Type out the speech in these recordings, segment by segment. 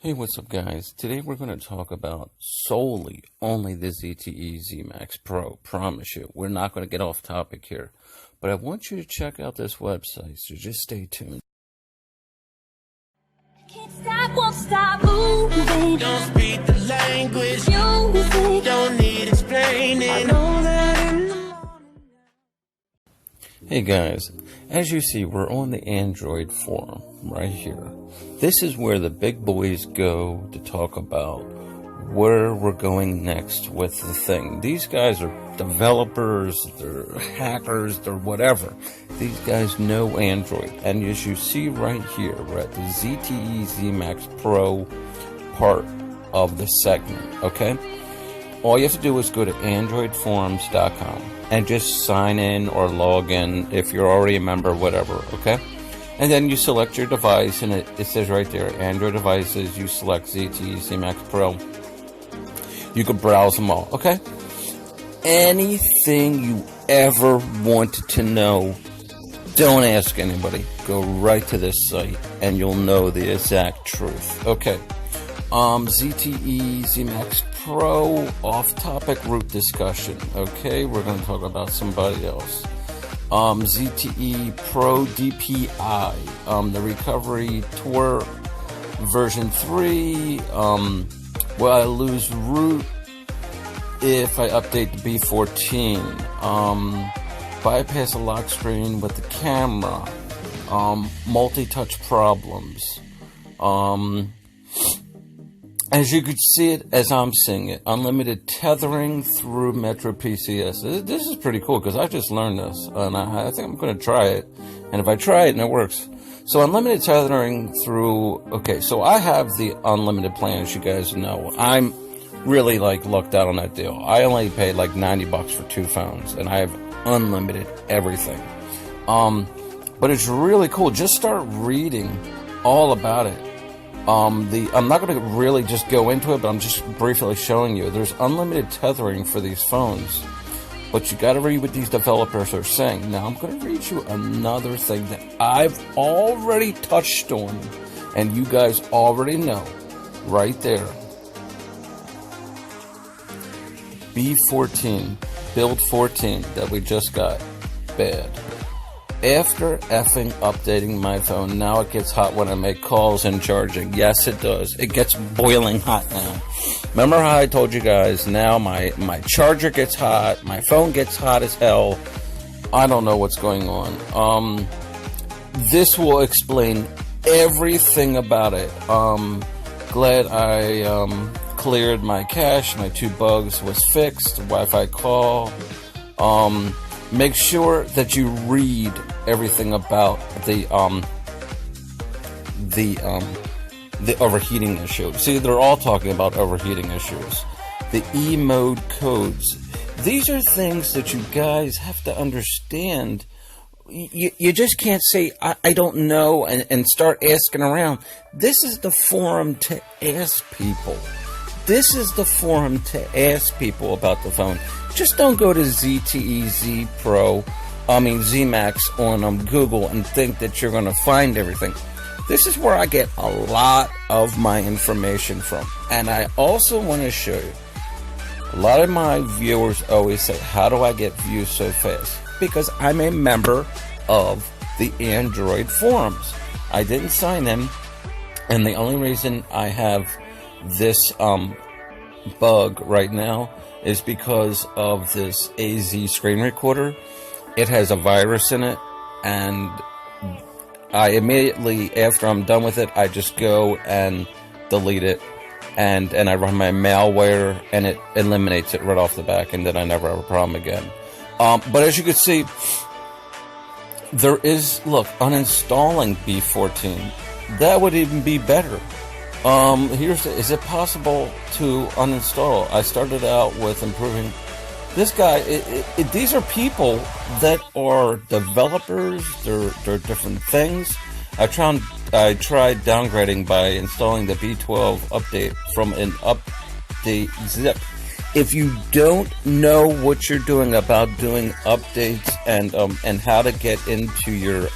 Hey, what's up guys? Today we're going to talk about solely only the ZTE ZMAX Pro. Promise you, we're not going to get off topic here. But I want you to check out this website, so just stay tuned. Can't stop, won't stop moving. Don't speak the language. Music. Don't need explaining. I know that in the morning. Hey guys, as you see, we're on the Android forum right here. This is where the big boys go to talk about where we're going next with the thing. These guys are developers, they're hackers, they're whatever. These guys know Android. And as you see right here, we're at the ZTE ZMAX Pro part of the segment, okay? All you have to do is go to androidforums.com and just sign in or log in if you're already a member, whatever, okay? And then you select your device, and it says right there, Android devices, you select ZTE ZMAX Pro. You can browse them all, okay? Anything you ever wanted to know, don't ask anybody. Go right to this site, and you'll know the exact truth. Okay, ZTE ZMAX Pro off-topic root discussion. Okay, we're going to talk about somebody else. ZTE Pro DPI, the recovery tour version 3. Will I lose root if I update the B14? Bypass a lock screen with the camera. Multi-touch problems. As you could see it, as I'm seeing it, unlimited tethering through Metro Pcs. This is pretty cool because I just learned this, and I think I'm going to try it. And if I try it and it works, so unlimited tethering through. Okay, so I have the unlimited plan, as you guys know. I'm really lucked out on that deal. I only paid like $90 for 2 phones, and I have unlimited everything. But it's really cool. Just start reading all about it. I'm not going to really just go into it, but I'm just briefly showing you. There's unlimited tethering for these phones, but you got to read what these developers are saying. Now, I'm going to read you another thing that I've already touched on, and you guys already know, right there. B14, build 14 that we just got, bad. After effing updating my phone, now it gets hot when I make calls and charging. Yes, it does. It gets boiling hot now. Remember how I told you guys, now my charger gets hot, my phone gets hot as hell. I don't know what's going on. This will explain everything about it. Glad I cleared my cache, my 2 bugs was fixed, Wi-Fi call. Make sure that you read everything about the overheating issue. See, they're all talking about overheating issues. The E-mode codes. These are things that you guys have to understand. You just can't say, I don't know, and start asking around. This is the forum to ask people. This is the forum to ask people about the phone. Just don't go to ZTE ZMAX on Google and think that you're going to find everything. This is where I get a lot of my information from. And I also want to show you, a lot of my viewers always say, how do I get views so fast? Because I'm a member of the Android forums. I didn't sign in, and the only reason I have this bug right now is because of this AZ screen recorder. It has a virus in it, and I immediately, after I'm done with it, I just go and delete it, and I run my malware, and it eliminates it right off the back, and then I never have a problem again. But as you can see, there is, look, uninstalling B14. That would even be better. Is it possible to uninstall? I started out with improving. This guy, these are people that are developers. They're different things. I tried downgrading by installing the B12 update from an update zip. If you don't know what you're doing about doing updates and how to get into your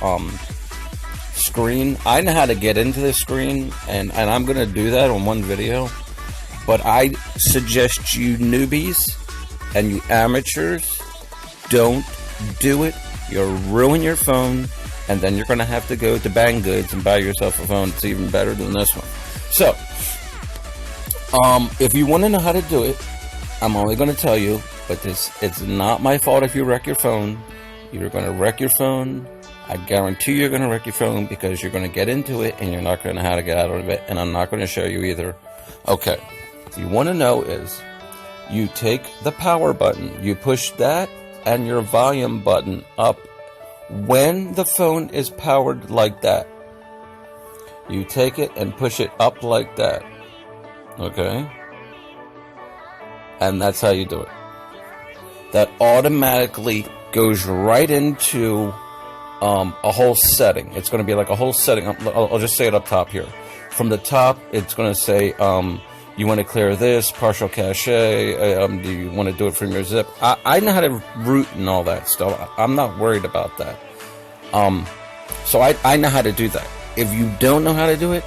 screen. I know how to get into the screen, and I'm going to do that on one video. But I suggest you newbies and you amateurs, don't do it. You'll ruin your phone, and then you're going to have to go to Banggood and buy yourself a phone that's even better than this one. So, if you want to know how to do it, I'm only going to tell you, but it's not my fault if you wreck your phone. You're going to wreck your phone. I guarantee you're going to wreck your phone because you're going to get into it and you're not going to know how to get out of it, and I'm not going to show you either. Okay, what you want to know is you take the power button, you push that and your volume button up when the phone is powered like that. You take it and push it up like that. Okay? And that's how you do it. That automatically goes right into a whole setting. It's going to be like a whole setting. I'll just say it up top here. From the top, it's going to say, you want to clear this, partial cache, do you want to do it from your zip? I know how to root and all that stuff. I'm not worried about that. So I know how to do that. If you don't know how to do it,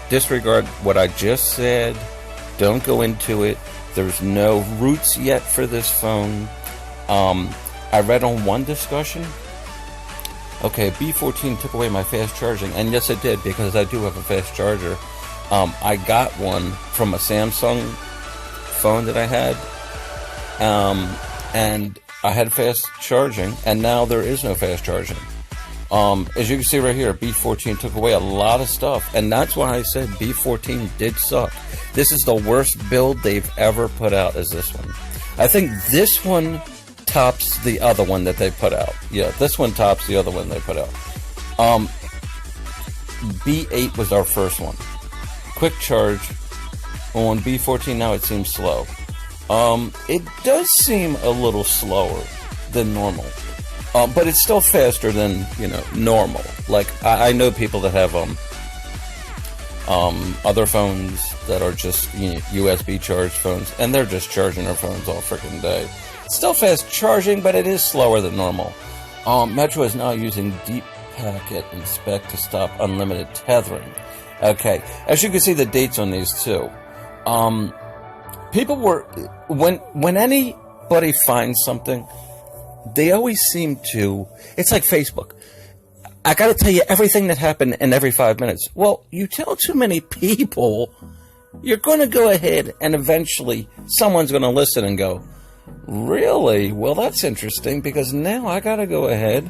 disregard what I just said. Don't go into it. There's no roots yet for this phone. I read on one discussion, okay, B14 took away my fast charging, and yes it did, because I do have a fast charger. I got one from a Samsung phone that I had, and I had fast charging, and now there is no fast charging. As you can see right here, B14 took away a lot of stuff, and that's why I said B14 did suck. This is the worst build they've ever put out, is this one. I think this one tops the other one that they put out. Yeah, this one tops the other one they put out. B8 was our first one. Quick charge on B14 now, it seems slow. It does seem a little slower than normal. But it's still faster than, normal. Like, I know people that have other phones that are just USB charged phones, and they're just charging their phones all freaking day. It's still fast charging, but it is slower than normal. Metro is now using deep packet and spec to stop unlimited tethering. Okay, as you can see the dates on these too. People were, when anybody finds something, they always seem to, it's like Facebook. I gotta tell you everything that happened in every 5 minutes. Well, you tell too many people, you're gonna go ahead and eventually someone's gonna listen and go, really? Well, that's interesting, because now I gotta go ahead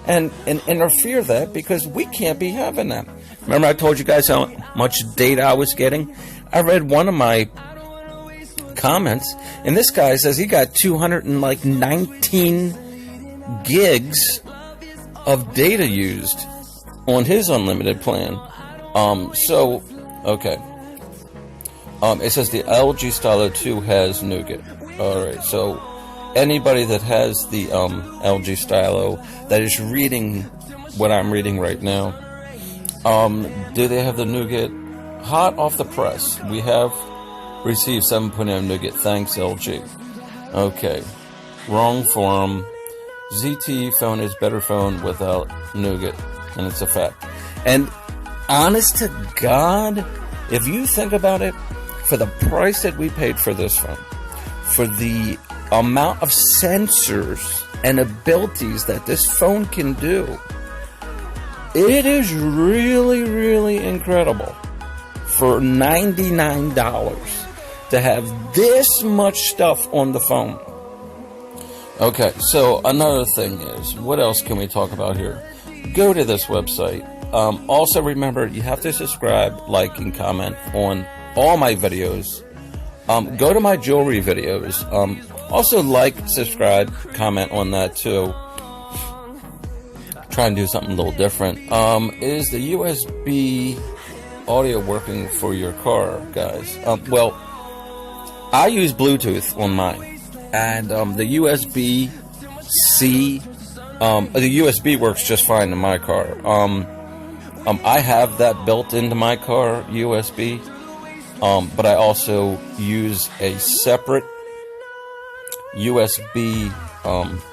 and interfere that, because we can't be having that. Remember I told you guys how much data I was getting? I read one of my comments, and this guy says he got 219 gigs of data used on his unlimited plan. Okay. It says the LG Stylo 2 has Nougat. Alright, so anybody that has the LG Stylo that is reading what I'm reading right now, do they have the Nougat? Hot off the press, we have received 7.0 Nougat. Thanks, LG. Okay. Wrong forum. ZTE phone is better phone without Nougat. And it's a fact. And honest to God, if you think about it, for the price that we paid for this phone, for the amount of sensors and abilities that this phone can do, it is really, really incredible. For $99 to have this much stuff on the phone. Okay, so another thing is, what else can we talk about here? Go to this website. Also remember, you have to subscribe, like, and comment on all my videos. Go to my jewelry videos. Also like, subscribe, comment on that too. Try and do something a little different. Is the USB audio working for your car, guys? Well, I use Bluetooth on mine, and the USB-C, the USB works just fine in my car. I have that built into my car, USB, but I also use a separate USB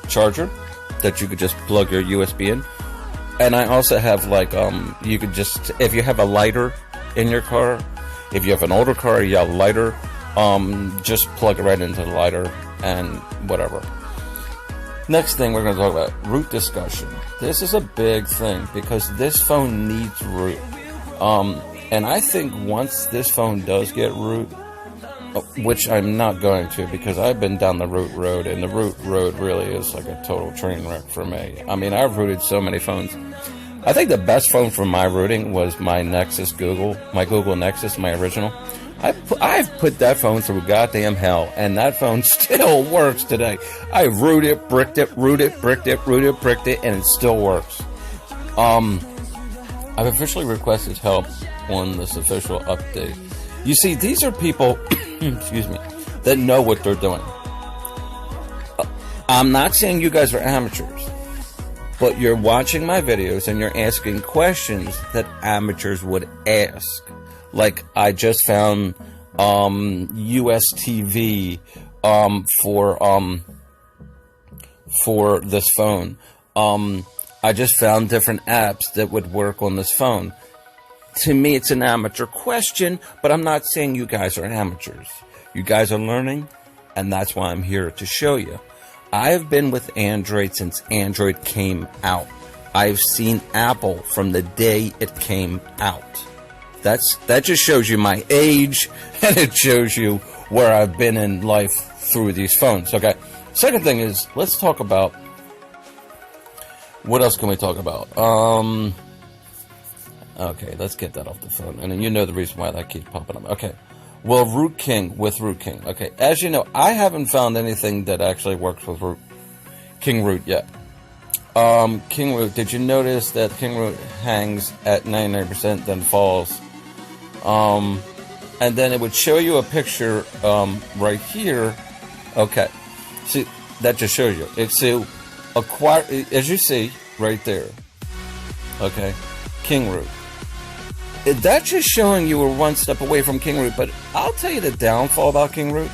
charger that you could just plug your USB in. And I also have like you could just, if you have a lighter in your car, if you have an older car, you have a lighter, just plug it right into the lighter and whatever. Next thing we're going to talk about, root discussion. This is a big thing because this phone needs root. And I think once this phone does get root, which I'm not going to because I've been down the root road, and the root road really is like a total train wreck for me. I mean, I've rooted so many phones. I think the best phone for my rooting was my Google Nexus, my original. I've put that phone through goddamn hell, and that phone still works today. I root it, bricked it, rooted, bricked it, rooted, bricked it, and it still works. I've officially requested help on this official update. You see, these are people, excuse me, that know what they're doing. I'm not saying you guys are amateurs, but you're watching my videos and you're asking questions that amateurs would ask. Like, I just found US TV for this phone. I just found different apps that would work on this phone. To me, it's an amateur question, but I'm not saying you guys are amateurs. You guys are learning, and that's why I'm here to show you. I've been with Android since Android came out. I've seen Apple from the day it came out. That just shows you my age, and it shows you where I've been in life through these phones. Okay. Second thing is, let's talk about, what else can we talk about? Okay, let's get that off the phone. And then you know the reason why that keeps popping up. Okay. Well, Root King with Root King. Okay, as you know, I haven't found anything that actually works with King Root yet. King Root, did you notice that King Root hangs at 99%, then falls? And then it would show you a picture right here. Okay, see, that just shows you. It's to acquire, as you see right there. Okay, King Root. That's just showing you we're one step away from King Root, but I'll tell you the downfall about King Root.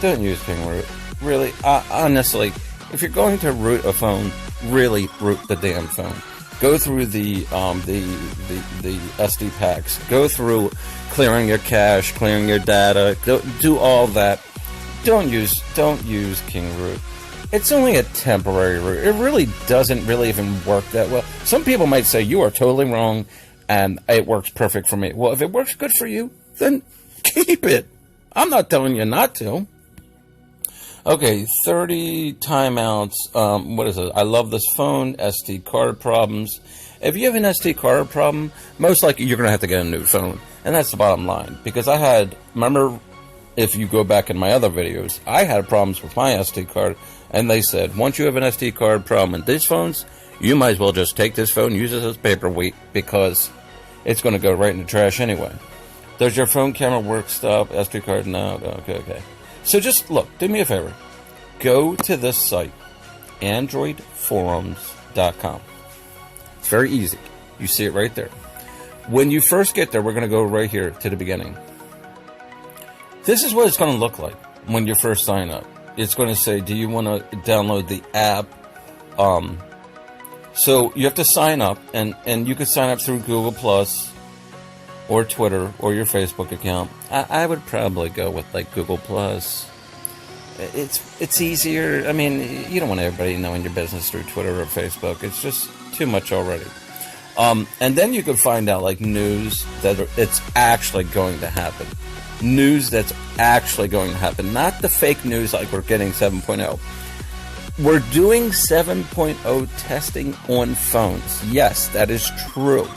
Don't use King Root. Really, honestly, if you're going to root a phone, really root the damn phone. Go through the SD packs. Go through clearing your cache, clearing your data. Do all that. Don't use King Root. It's only a temporary root. It really doesn't really even work that well. Some people might say you are totally wrong, and it works perfect for me. Well, if it works good for you, then keep it. I'm not telling you not to. Okay, 30 timeouts. What is it? I love this phone. SD card problems. If you have an SD card problem, most likely you're going to have to get a new phone. And that's the bottom line. Because remember, if you go back in my other videos, I had problems with my SD card. And they said, once you have an SD card problem in these phones, you might as well just take this phone, use it as paperweight, because it's going to go right in the trash anyway. Does your phone camera work? Stop. SD card? No. Okay. So just look, do me a favor. Go to this site, androidforums.com. It's very easy. You see it right there. When you first get there, we're going to go right here to the beginning. This is what it's going to look like when you first sign up. It's going to say, do you want to download the app? So you have to sign up, and you can sign up through Google Plus or Twitter or your Facebook account. I would probably go with like Google Plus. It's easier. I mean, you don't want everybody knowing your business through Twitter or Facebook. It's just too much already. And then you can find out like news that it's actually going to happen. News that's actually going to happen. Not the fake news like we're getting 7.0. We're doing 7.0 testing on phones. Yes, that is true.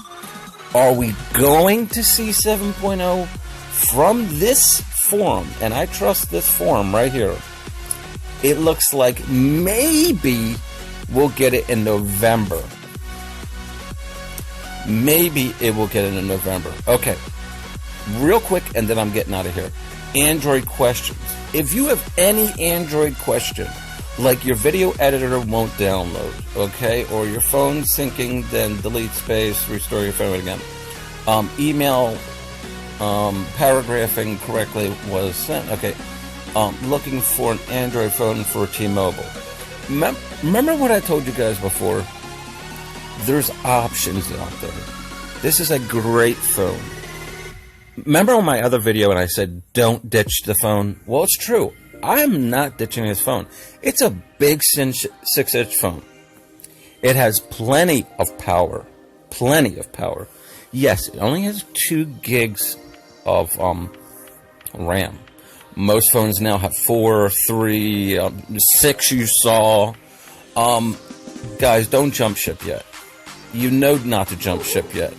Are we going to see 7.0 from this forum? And I trust this forum right here. It looks like maybe we'll get it in November. Maybe it will get it in November. Okay. Real quick, and then I'm getting out of here. Android questions. If you have any Android question, like your video editor won't download, okay, or your phone's syncing, then delete space, restore your phone again. Email paragraphing correctly was sent. Okay. Looking for an Android phone for T-Mobile. Remember what I told you guys before? There's options out there. This is a great phone. Remember on my other video when I said don't ditch the phone? Well, it's true. I'm not ditching this phone. It's a big 6-inch phone. It has plenty of power. Plenty of power. Yes, it only has 2 gigs of RAM. Most phones now have 4, 3, 6 you saw. Guys, don't jump ship yet. You know not to jump ship yet.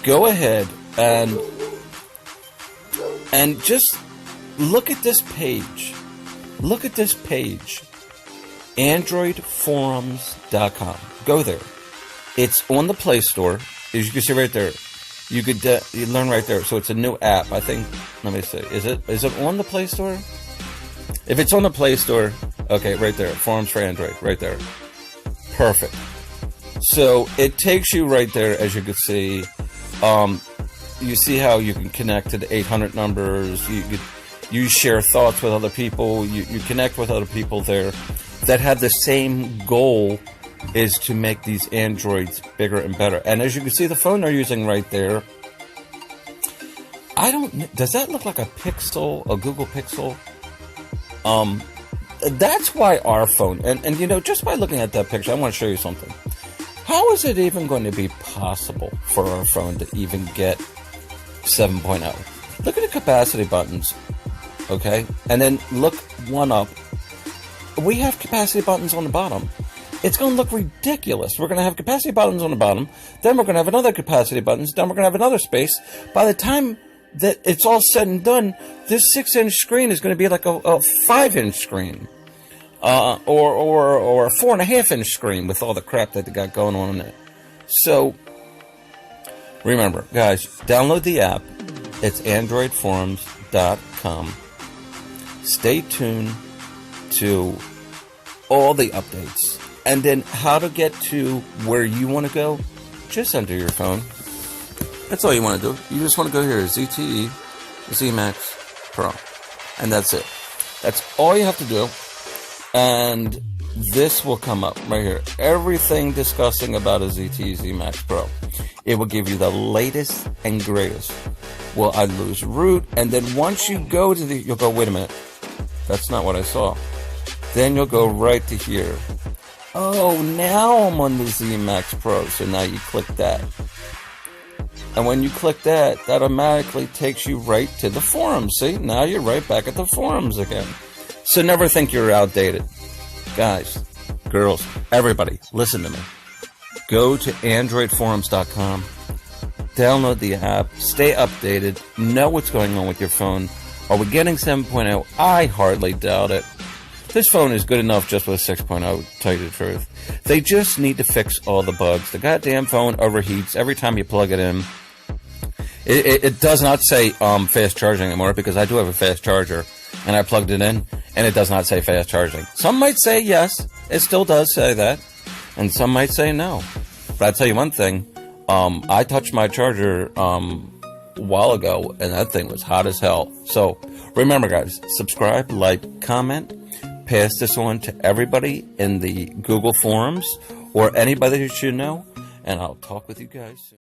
Go ahead and just look at this page. Look at this page. AndroidForums.com. Go there. It's on the Play Store. As you can see right there. You could you learn right there. So it's a new app. I think. Let me see. Is it on the Play Store? If it's on the Play Store, okay, right there. Forums for Android, right there. Perfect. So it takes you right there, as you can see. You see how you can connect to the 800 numbers. You share thoughts with other people. You connect with other people there that have the same goal, is to make these Androids bigger and better. And as you can see, the phone they're using right there, does that look like a Pixel, a Google Pixel? That's why our phone, and you know, just by looking at that picture, I want to show you something. How is it even going to be possible for our phone to even get 7.0? Look at the capacity buttons, okay? And then look one up. We have capacity buttons on the bottom. It's going to look ridiculous. We're going to have capacity buttons on the bottom, then we're going to have another capacity buttons, then we're going to have another space. By the time that it's all said and done, this 6-inch screen is going to be like a 5-inch screen, or a 4.5-inch screen with all the crap that they got going on in it. So remember, guys, download the app. It's AndroidForums.com. Stay tuned to all the updates. And then how to get to where you want to go, just enter your phone. That's all you want to do. You just want to go here, ZTE ZMAX Pro. And that's it. That's all you have to do. And this will come up right here. Everything discussing about a ZTE ZMAX Pro. It will give you the latest and greatest. Will I lose root? And then once you go to you'll go, wait a minute. That's not what I saw. Then you'll go right to here. Oh, now I'm on the ZMAX Pro. So now you click that. And when you click that, that automatically takes you right to the forums. See, now you're right back at the forums again. So never think you're outdated. Guys, girls, everybody, listen to me. Go to AndroidForums.com. Download the app. Stay updated. Know what's going on with your phone. Are we getting 7.0? I hardly doubt it. This phone is good enough just with 6.0, to tell you the truth. They just need to fix all the bugs. The goddamn phone overheats every time you plug it in. It does not say fast charging anymore, because I do have a fast charger, and I plugged it in, and it does not say fast charging. Some might say yes, it still does say that, and some might say no. But I'll tell you one thing, I touched my charger a while ago, and that thing was hot as hell. So remember, guys, subscribe, like, comment. Pass this on to everybody in the Google forums or anybody that you know, and I'll talk with you guys soon.